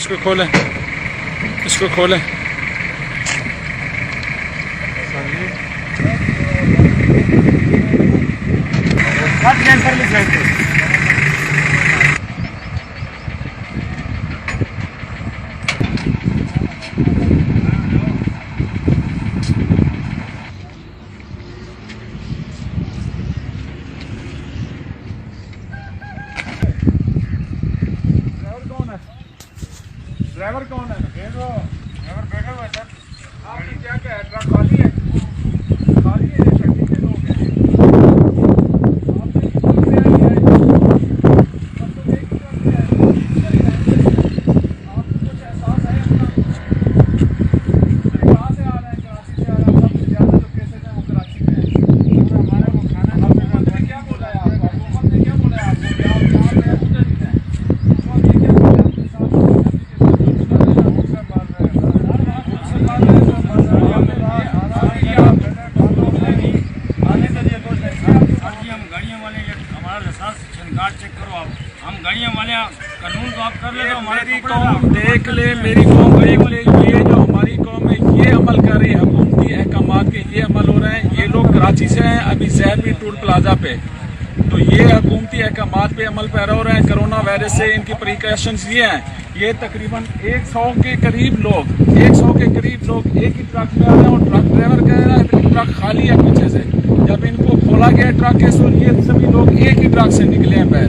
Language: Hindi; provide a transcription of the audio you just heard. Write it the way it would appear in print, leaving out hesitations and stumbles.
इसको खोलें, इसको खोलें। ड्राइवर कौन है? ड्राइवर बैठा हुआ है सर। आपकी क्या क्या है? ट्रक खाली है? खाली है, टैक्सी के लोग हैं। आपको कुछ एहसास है अपना? कहाँ से आ रहे हैं? कराची से आ रहे हैं। सबसे ज़्यादा जो केसेज हैं वो कराची में हैं। हमारे को खाना हुकूमत ने क्या बोला है आपको? हुकूमत ने क्या बोला है आपको कि आप यहाँ पे उधर ही हैं? हुकूमत ने क्या बोला है आपके साथ? चेक करो आप, हम गाड़ियाँ वाले कानून तो आप कर ले, हमारी कौम देख ले, मेरी कौम देख ले, ये जो हमारी कौम है ये अमल कर रही है, हुकूमती अहकामात के ये अमल हो रहे हैं। ये लोग कराची से हैं, अभी ज़ैनबी टूल प्लाजा पे, तो ये हुकूमती अहकामात पे अमल पैरा हो रहे हैं। कोरोना वायरस से इनकी प्रिकॉशंस ये हैं। ये तकरीबन 100 के करीब लोग एक ही ट्रक में आ रहे हैं और ट्रक ड्राइवर कह रहा है कि ट्रक खाली है पीछे से। जब इनको खोला गया ट्रक के, तो ये सभी लोग एक ही ट्रक से निकले हैं बाहर।